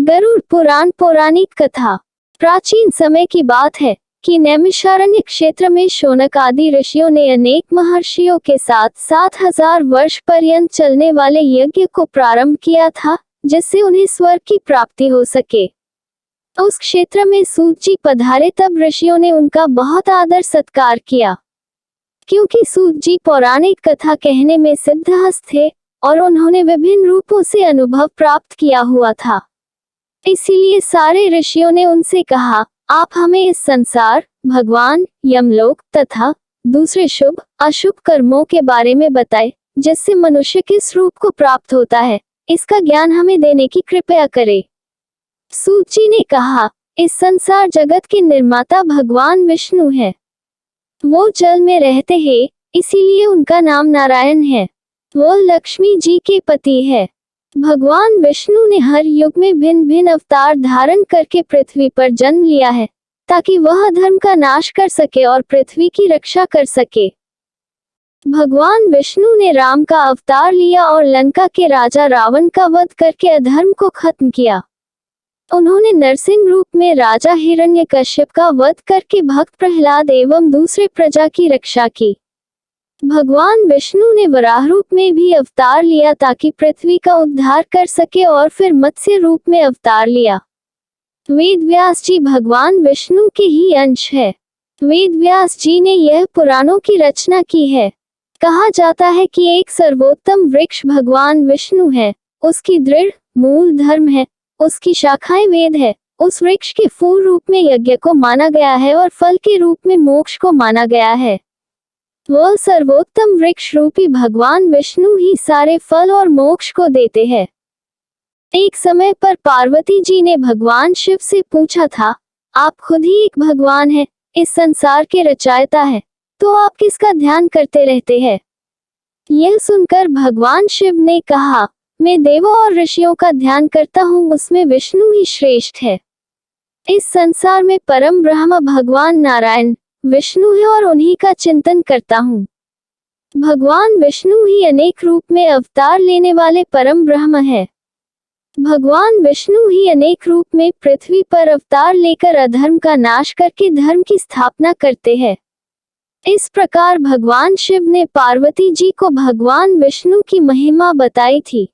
गरुड़ पुराण पौराणिक कथा। प्राचीन समय की बात है कि नैमिषारण्य क्षेत्र में शौनक आदि ऋषियों ने अनेक महर्षियों के साथ 7000 वर्ष पर्यंत चलने वाले यज्ञ को प्रारंभ किया था, जिससे उन्हें स्वर्ग की प्राप्ति हो सके। उस क्षेत्र में सूत जी पधारे तब ऋषियों ने उनका बहुत आदर सत्कार किया, क्योंकि सूत जी पौराणिक कथा कहने में सिद्धहस्त थे और उन्होंने विभिन्न रूपों से अनुभव प्राप्त किया हुआ था। इसीलिए सारे ऋषियों ने उनसे कहा, आप हमें इस संसार, भगवान, यमलोक तथा दूसरे शुभ अशुभ कर्मों के बारे में बताएं, जिससे मनुष्य किस रूप को प्राप्त होता है, इसका ज्ञान हमें देने की कृपया करें। सूत जी ने कहा, इस संसार जगत के निर्माता भगवान विष्णु है। वो जल में रहते हैं, इसीलिए उनका नाम नारायण है। वो लक्ष्मी जी के पति है। भगवान विष्णु ने हर युग में भिन्न भिन्न अवतार धारण करके पृथ्वी पर जन्म लिया है, ताकि वह धर्म का नाश कर सके और पृथ्वी की रक्षा कर सके। भगवान विष्णु ने राम का अवतार लिया और लंका के राजा रावण का वध करके अधर्म को खत्म किया। उन्होंने नरसिंह रूप में राजा हिरण्यकश्यप का वध करके भक्त प्रहलाद एवं दूसरे प्रजा की रक्षा की। भगवान विष्णु ने वराह रूप में भी अवतार लिया ताकि पृथ्वी का उद्धार कर सके और फिर मत्स्य रूप में अवतार लिया। वेद व्यास जी भगवान विष्णु के ही अंश है। वेद व्यास जी ने यह पुराणों की रचना की है। कहा जाता है कि एक सर्वोत्तम वृक्ष भगवान विष्णु है, उसकी दृढ़ मूल धर्म है, उसकी शाखाएं वेद है। उस वृक्ष के फूल रूप में यज्ञ को माना गया है और फल के रूप में मोक्ष को माना गया है। वह सर्वोत्तम वृक्ष रूपी भगवान विष्णु ही सारे फल और मोक्ष को देते हैं। एक समय पर पार्वती जी ने भगवान शिव से पूछा था, आप खुद ही एक भगवान हैं, इस संसार के रचयिता हैं, तो आप किसका ध्यान करते रहते हैं? यह सुनकर भगवान शिव ने कहा, मैं देवों और ऋषियों का ध्यान करता हूँ, उसमें विष्णु ही श्रेष्ठ है। इस संसार में परम ब्रह्म भगवान नारायण विष्णु है और उन्हीं का चिंतन करता हूँ। भगवान विष्णु ही अनेक रूप में अवतार लेने वाले परम ब्रह्म है। भगवान विष्णु ही अनेक रूप में पृथ्वी पर अवतार लेकर अधर्म का नाश करके धर्म की स्थापना करते हैं। इस प्रकार भगवान शिव ने पार्वती जी को भगवान विष्णु की महिमा बताई थी।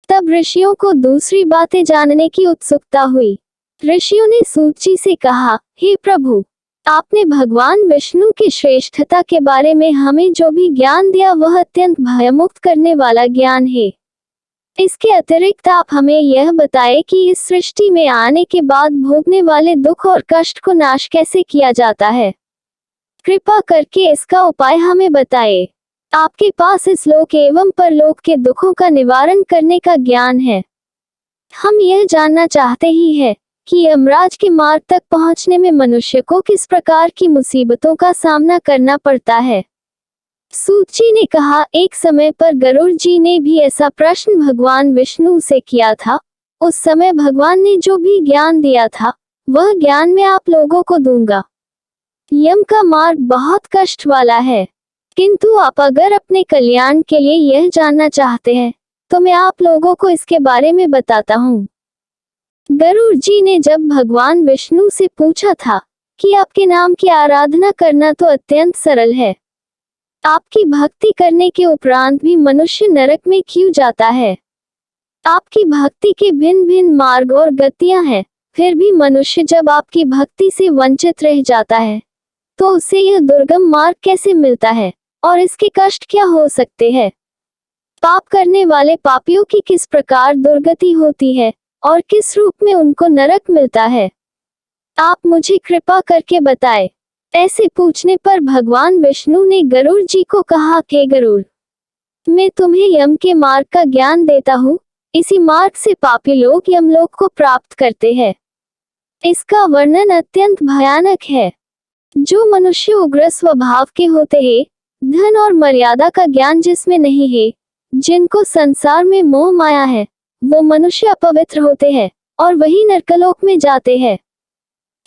तब ऋषियों को दूसरी बातें जानने की उत्सुकता हुई। ऋषियों ने सूत जी से कहा, हे प्रभु, आपने भगवान विष्णु की श्रेष्ठता के बारे में हमें जो भी ज्ञान दिया वह अत्यंत भयमुक्त करने वाला ज्ञान है। इसके अतिरिक्त आप हमें यह बताएं कि इस सृष्टि में आने के बाद भोगने वाले दुख और कष्ट को नाश कैसे किया जाता है। कृपा करके इसका उपाय हमें बताएं। आपके पास इस लोक एवं परलोक के दुखों का निवारण करने का ज्ञान है। हम यह जानना चाहते ही है कि यमराज के मार्ग तक पहुंचने में मनुष्य को किस प्रकार की मुसीबतों का सामना करना पड़ता है। सूत जी ने कहा, एक समय पर गरुड़ जी ने भी ऐसा प्रश्न भगवान विष्णु से किया था। उस समय भगवान ने जो भी ज्ञान दिया था वह ज्ञान मैं आप लोगों को दूंगा। यम का मार्ग बहुत कष्ट वाला है, किंतु आप अगर अपने कल्याण के लिए यह जानना चाहते हैं तो मैं आप लोगों को इसके बारे में बताता हूँ। गरुड़ जी ने जब भगवान विष्णु से पूछा था कि आपके नाम की आराधना करना तो अत्यंत सरल है, आपकी भक्ति करने के उपरांत भी मनुष्य नरक में क्यों जाता है? आपकी भक्ति के भिन्न भिन्न मार्ग और गतियां हैं, फिर भी मनुष्य जब आपकी भक्ति से वंचित रह जाता है तो उसे यह दुर्गम मार्ग कैसे मिलता है और इसके कष्ट क्या हो सकते हैं? पाप करने वाले पापियों की किस प्रकार दुर्गति होती है और किस रूप में उनको नरक मिलता है? आप मुझे कृपा करके बताएं। ऐसे पूछने पर भगवान विष्णु ने गरुड़ जी को कहा, हे गरुड़, मैं तुम्हें यम के मार्ग का ज्ञान देता हूँ। इसी मार्ग से पापी लोग यमलोक को प्राप्त करते हैं। इसका वर्णन अत्यंत भयानक है। जो मनुष्य उग्र स्वभाव के होते हैं, धन और मर्यादा का ज्ञान जिसमें नहीं है, जिनको संसार में मोह माया है, वो मनुष्य अपवित्र होते हैं और वही नरकलोक में जाते हैं।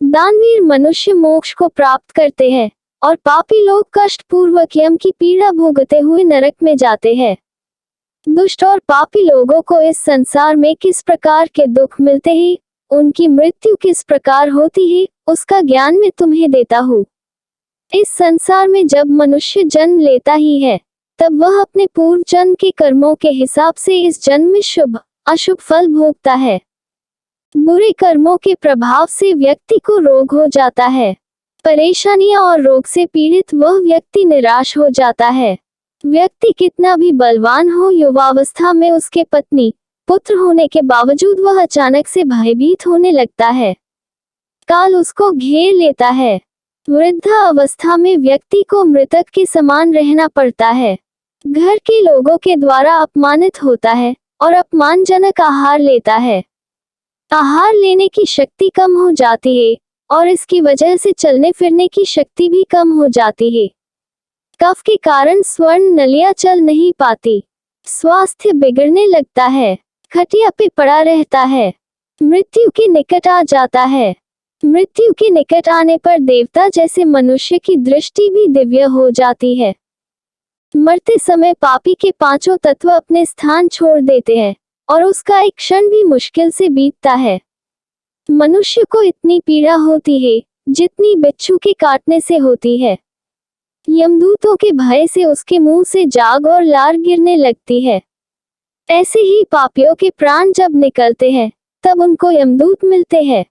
दानवीर मनुष्य मोक्ष को प्राप्त करते हैं और पापी लोग कष्ट पूर्वक यम की पीड़ा भोगते हुए नरक में जाते हैं। दुष्ट और पापी लोगों को इस संसार में किस प्रकार के दुख मिलते हैं, उनकी मृत्यु किस प्रकार होती है, उसका ज्ञान मैं तुम्हें देता हूँ। इस संसार में जब मनुष्य जन्म लेता ही है, तब वह अपने पूर्व जन्म के कर्मों के हिसाब से इस जन्म में शुभ अशुभ फल भोगता है। बुरे कर्मों के प्रभाव से व्यक्ति को रोग हो जाता है। परेशानियां और रोग से पीड़ित वह व्यक्ति निराश हो जाता है। व्यक्ति कितना भी बलवान हो, युवावस्था में उसके पत्नी पुत्र होने के बावजूद वह अचानक से भयभीत होने लगता है। काल उसको घेर लेता है। वृद्धा अवस्था में व्यक्ति को मृतक के समान रहना पड़ता है। घर के लोगों के द्वारा अपमानित होता है और अपमानजनक आहार लेता है। आहार लेने की शक्ति कम हो जाती है और इसकी वजह से चलने फिरने की शक्ति भी कम हो जाती है। कफ के कारण स्वर्ण नलियां चल नहीं पाती। स्वास्थ्य बिगड़ने लगता है। खटिया पे पड़ा रहता है। मृत्यु के निकट आ जाता है। मृत्यु के निकट आने पर देवता जैसे मनुष्य की दृष्टि भी दिव्य हो जाती है। मरते समय पापी के पांचों तत्व अपने स्थान छोड़ देते हैं और उसका एक क्षण भी मुश्किल से बीतता है। मनुष्य को इतनी पीड़ा होती है जितनी बिच्छू के काटने से होती है। यमदूतों के भय से उसके मुंह से जाग और लार गिरने लगती है। ऐसे ही पापियों के प्राण जब निकलते हैं तब उनको यमदूत मिलते हैं।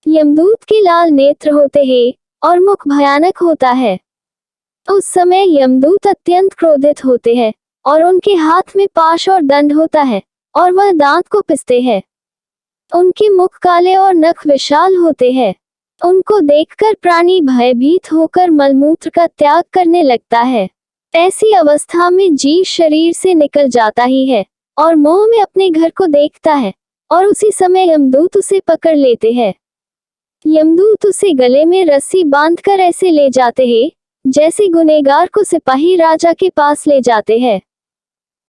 यमदूत के लाल नेत्र होते हैं और मुख भयानक होता है। उस समय यमदूत अत्यंत क्रोधित होते हैं और उनके हाथ में पाश और दंड होता है और वह दांत को पिसते हैं। उनके मुख काले और नख विशाल होते हैं। उनको देखकर प्राणी भयभीत होकर मलमूत्र का त्याग करने लगता है। ऐसी अवस्था में जीव शरीर से निकल जाता ही है और मोह में अपने घर को देखता है और उसी समय यमदूत उसे पकड़ लेते हैं। यमदूत उसे गले में रस्सी बांधकर ऐसे ले जाते हैं जैसे गुनहगार को सिपाही राजा के पास ले जाते हैं।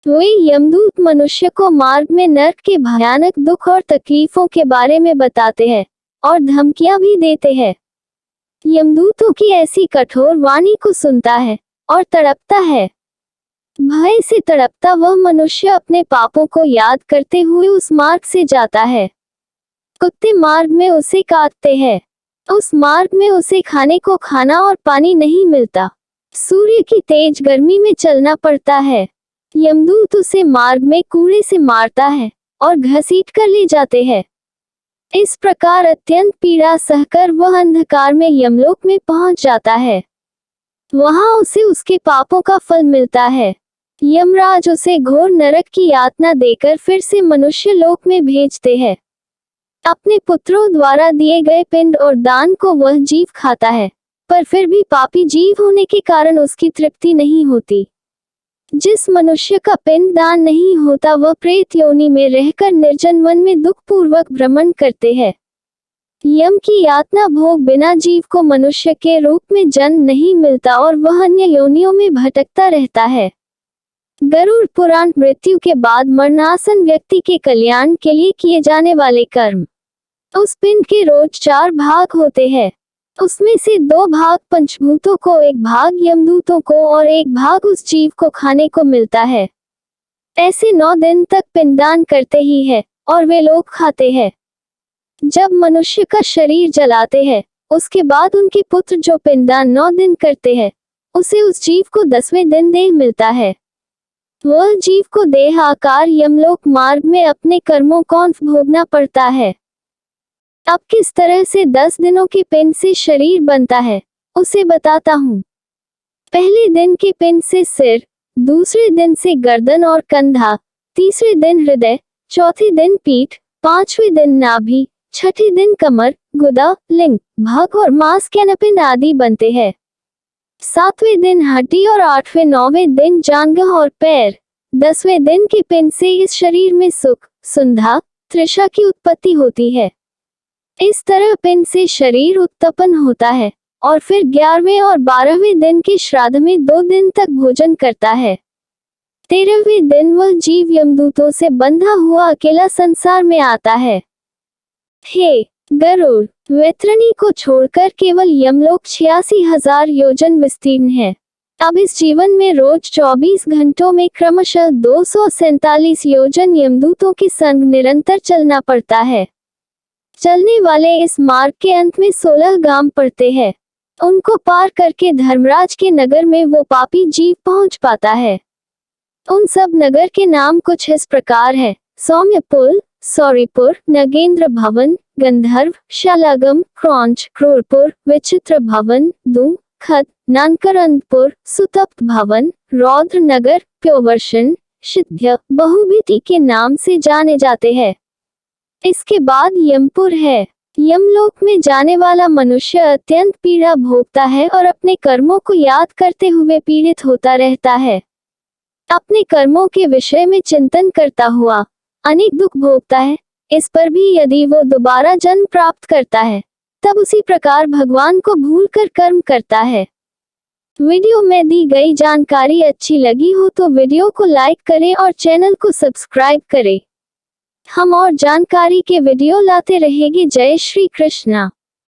वे यमदूत मनुष्य को मार्ग में नरक के भयानक दुख और तकलीफों के बारे में बताते हैं और धमकियां भी देते हैं। यमदूतों की ऐसी कठोर वाणी को सुनता है और तड़पता है। भय से तड़पता वह मनुष्य अपने पापों को याद करते हुए उस मार्ग से जाता है। कुत्ते मार्ग में उसे काटते हैं। उस मार्ग में उसे खाने को खाना और पानी नहीं मिलता। सूर्य की तेज गर्मी में चलना पड़ता है। यमदूत उसे मार्ग में कूड़े से मारता है और घसीट कर ले जाते हैं। इस प्रकार अत्यंत पीड़ा सहकर वह अंधकार में यमलोक में पहुंच जाता है। वहां उसे उसके पापों का फल मिलता है। यमराज उसे घोर नरक की यातना देकर फिर से मनुष्य लोक में भेजते हैं। अपने पुत्रों द्वारा दिए गए पिंड और दान को वह जीव खाता है, पर फिर भी पापी जीव होने के कारण उसकी तृप्ति नहीं होती। जिस मनुष्य का पिंड दान नहीं होता वह प्रेत योनि में रहकर निर्जन वन में दुख पूर्वक भ्रमण करते हैं। यम की यातना भोग बिना जीव को मनुष्य के रूप में जन्म नहीं मिलता और वह अन्य योनियों में भटकता रहता है। गरुड़ पुराण मृत्यु के बाद मरणासन व्यक्ति के कल्याण के लिए किए जाने वाले कर्म। उस पिंड के रोज 4 भाग होते हैं। उसमें से 2 भाग पंचभूतों को, 1 भाग यमदूतों को और 1 भाग उस जीव को खाने को मिलता है। ऐसे 9 दिन तक पिंडदान करते ही है और वे लोग खाते हैं। जब मनुष्य का शरीर जलाते हैं उसके बाद उनके पुत्र जो पिंडदान 9 दिन करते हैं उसे उस जीव को 10वें दिन देह मिलता है। वह जीव को देह आकार यमलोक मार्ग में अपने कर्मों को भोगना पड़ता है। अब किस तरह से 10 दिनों के पिंड से शरीर बनता है उसे बताता हूँ। पहले दिन के पिंड से सिर, दूसरे दिन से गर्दन और कंधा, तीसरे दिन हृदय, चौथे दिन पीठ, 5वें दिन नाभि, छठे दिन कमर, गुदा, लिंग, भग और मांस कैनपिंड आदि बनते हैं। 7वें दिन हड्डी और 8वें 9वें दिन जांघ और पैर। 10वें दिन के पिंड से इस शरीर में सुख, सुंधा, तृषा की उत्पत्ति होती है। इस तरह पिंड से शरीर उत्पन्न होता है और फिर 11वें और 12वें दिन के श्राद्ध में 2 दिन तक भोजन करता है। 13वें दिन वह जीव यमदूतों से बंधा हुआ अकेला संसार में आता है। हे गरुड़, वैतरणी को छोड़कर केवल यमलोक 86,000 योजन विस्तीर्ण है। अब इस जीवन में रोज 24 घंटों में क्रमशः 247 योजन यमदूतों के संग निरंतर चलना पड़ता है। चलने वाले इस मार्ग के अंत में 16 गांव पड़ते हैं। उनको पार करके धर्मराज के नगर में वो पापी जीव पहुंच पाता है। उन सब नगर के नाम कुछ इस प्रकार है: सौम्यपुर, सौरीपुर, नगेंद्र भवन, गंधर्व, शालागम, क्रौंच, क्रूरपुर, विचित्र भवन, दू, खत, नानकरंदपुर, सुतप्त भवन, रौद्र नगर, प्योवर्षण, सिद्ध्य, बहुभीति के नाम से जाने जाते हैं। इसके बाद यमपुर है। यमलोक में जाने वाला मनुष्य अत्यंत पीड़ा भोगता है और अपने कर्मों को याद करते हुए पीड़ित होता रहता है। अपने कर्मों के विषय में चिंतन करता हुआ अनेक दुख भोगता है। इस पर भी यदि वो दोबारा जन्म प्राप्त करता है, तब उसी प्रकार भगवान को भूलकर कर्म करता है। वीडियो में दी गई जानकारी अच्छी लगी हो तो वीडियो को लाइक करें और चैनल को सब्सक्राइब करें। हम और जानकारी के वीडियो लाते रहेंगे। जय श्री कृष्णा।